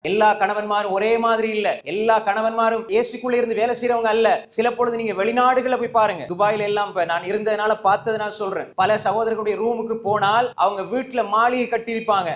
எல்லா கணவன்மாரும் ஒரே மாதிரி இல்ல. எல்லா கணவன்மாரும் ஏசிக்குள்ள இருந்து வேலை செய்யறவங்க அல்ல. சில பொழுது நீங்க வெளிநாடுகளை போய் பாருங்க. துபாயில எல்லாம் நான் இருந்ததுனால பார்த்ததுனால சொல்றேன். பல சகோதரர்களுடைய ரூமுக்கு போனால் அவங்க வீட்டுல மாளிகை கட்டியிருப்பாங்க,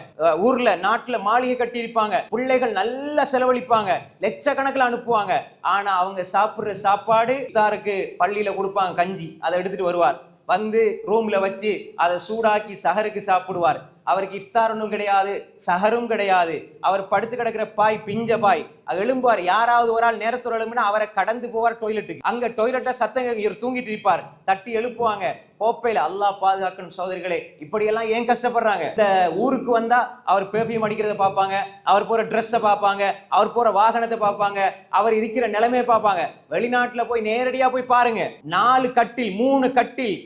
ஊர்ல நாட்டுல மாளிகை கட்டியிருப்பாங்க, பிள்ளைகள் நல்லா செலவழிப்பாங்க, லட்சக்கணக்கில் அனுப்புவாங்க. ஆனா அவங்க சாப்பிடுற சாப்பாடு இஃப்தாருக்கு பள்ளியில கொடுப்பாங்க கஞ்சி, அதை எடுத்துட்டு வருவார், வந்து ரூம்ல வச்சு அதை சூடாக்கி சஹருக்கு சாப்பிடுவார். அவருக்கு இஃப்தாரும் கிடையாது, சஹரும் கிடையாது. அவர் படுத்து கிடக்கிற பாய் பிஞ்ச பாய், எழும்புவார். யாராவது ஒரு ஆள் நேரத்தோட எழும்புனா அவரை கடந்து போவார் டாய்லெட்டுக்கு. அங்க டாய்லெட்ல சத்தம் இவர் தூங்கிட்டு இருப்பார், தட்டி எழுப்புவாங்க. கோப்பையில அல்லாஹ் பாதுகாக்கணும் சகோதரிகளே. இப்படி எல்லாம் ஏன் கஷ்டப்படுறாங்க? இந்த ஊருக்கு வந்தா அவர் பெர்ஃபியூம் அடிக்கிறத பார்ப்பாங்க, அவர் போற ட்ரெஸ்ஸை பார்ப்பாங்க, அவர் போற வாகனத்தை பார்ப்பாங்க, அவர் இருக்கிற நிலைமையை பார்ப்பாங்க. வெளிநாட்டுல போய் நேரடியா போய் பாருங்க, 4 கட்டில் 3 கட்டில்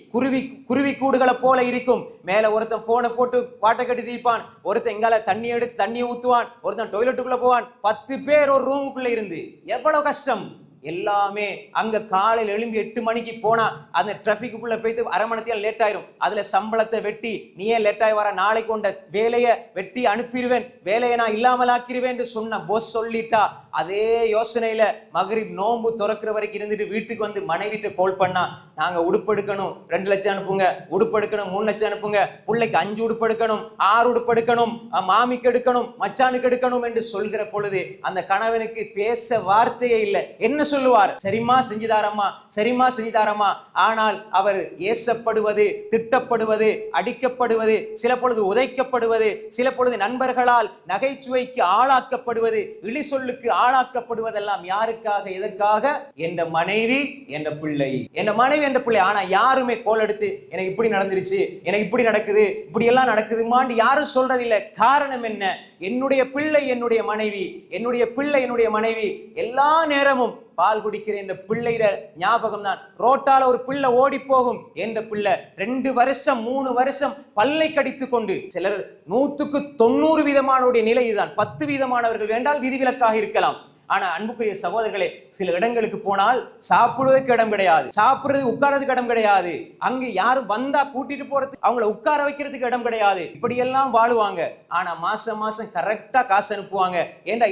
குருவி கூடுகளை போல இருக்கும். மேல ஒருத்தன் போனை போட்டு பாட்டை கட்டிட்டு இருப்பான், ஒருத்தன் எங்கால தண்ணி எடுத்து தண்ணியை ஊத்துவான், ஒருத்தன் டாய்லெட்டுக்குள்ள போவான். 10 பேர் ஒரு ரூமுக்குள்ள இருந்து எவ்வளவு கஷ்டம். எல்லாமே அங்க காலையில் எழும்பி 8 மணிக்கு போனா அந்த டிராபிக்குள்ள போயிட்டு அரை மணி நேரம் லேட் ஆயிரும். அதுல சம்பளத்தை வெட்டி, நீ ஏன் லேட் ஆகி வர, நாளைக்கு கொண்ட வேலையை வெட்டி அனுப்பிடுவேன், வேலையை நான் இல்லாமல் ஆக்கிடுவேன் என்று சொன்ன போஸ் சொல்லிட்டா, அதே யோசனையில மகரிப் நோன்பு துறக்கிற வரைக்கும் இருந்துட்டு வீட்டுக்கு வந்து மனைவிட்டு கால் பண்ணா, நாங்க உடுப்பு எடுக்கணும் 2 லட்சம் அனுப்புங்க, உடுப்பு எடுக்கணும் 3 லட்சம் அனுப்புங்க, பிள்ளைக்கு 5 உடுப்பு எடுக்கணும், 6 உடுப்பு எடுக்கணும், மாமிக்கு எடுக்கணும், மச்சானுக்கு எடுக்கணும் என்று சொல்கிற பொழுது அந்த கணவனுக்கு பேச வார்த்தையே இல்லை. என்ன சொல்லுவார்? சரிமா செஞ்சுதாரம்மா, சரிமா செஞ்சுதாரம்மா. ஆனால் அவர் ஏசப்படுவது, திட்டப்படுவது, அடிக்கப்படுவது, சில பொழுது உதைக்கப்படுவது, சில பொழுது நண்பர்களால் நகைச்சுவைக்கு ஆளாக்கப்படுவது, இழி சொல்லுக்கு ஆளாக்கப்படுவதெல்லாம் யாருக்காக, எதற்காக? என்ற மனைவி என்ற பிள்ளை, என்ற மனைவி என்ற பிள்ளை. ஆனா யாருமே கோல் எடுத்து எனக்கு இப்படி நடந்துருச்சு, எனக்கு இப்படி நடக்குது, இப்படி எல்லாம் நடக்குதுமான்னு யாரும் சொல்றதில்லை. காரணம் என்ன? என்னுடைய பிள்ளை என்னுடைய மனைவி, என்னுடைய பிள்ளை என்னுடைய மனைவி. எல்லா நேரமும் பால் குடிக்கிற இந்த பிள்ளையிட ஞாபகம் தான். ரோட்டால ஒரு பிள்ளை ஓடி போகும், என்ற பிள்ளை 2 வருஷம் 3 வருஷம் பல்லை கடித்து கொண்டு, சிலர் 100க்கு 90 வீதமானவருடைய நிலை இதுதான். 10 வீதமானவர்கள் வேண்டால் விதிவிலக்காக இருக்கலாம். ஆனா அன்புக்குரிய சகோதரர்களே, சில இடங்களுக்கு போனால் சாப்பிடுவதற்கு இடம் கிடையாது, சாப்பிடுறது உட்கார்றதுக்கு இடம் கிடையாது, அங்கு யாரும் வந்தா கூட்டிட்டு போறதுக்கு, அவங்களை உட்கார வைக்கிறதுக்கு இடம் கிடையாது. இப்படி எல்லாம் வாழுவாங்க. ஆனா மாசம் மாசம் கரெக்டா காசு அனுப்புவாங்க.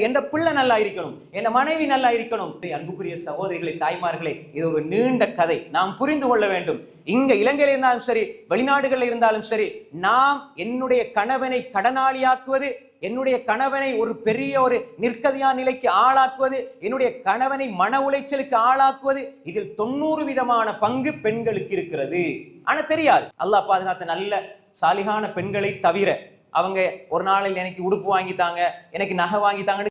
என்ற பிள்ளை நல்லா இருக்கணும், என் மனைவி நல்லா இருக்கணும். அன்புக்குரிய சகோதரிகளே, தாய்மார்களே, இது ஒரு நீண்ட கதை, நாம் புரிந்து கொள்ள வேண்டும். இங்க இலங்கையில இருந்தாலும் சரி, வெளிநாடுகளில் இருந்தாலும் சரி, நாம் என்னுடைய கணவனை கடனாளியாக்குவது, என்னுடைய கணவனை ஒரு பெரிய ஒரு நிற்கதியான நிலைக்கு ஆளாக்குவது, என்னுடைய கணவனை மன உளைச்சலுக்கு ஆளாக்குவது, இதில் 90 விதமான பங்கு பெண்களுக்கு இருக்கிறது. ஆனா தெரியாது. அல்லாஹ் பாதுகாத்த நல்ல சாலிகான பெண்களை தவிர அவங்க ஒரு நாளில் எனக்கு உடுப்பு வாங்கித்தாங்க, எனக்கு நகை வாங்கித்தாங்க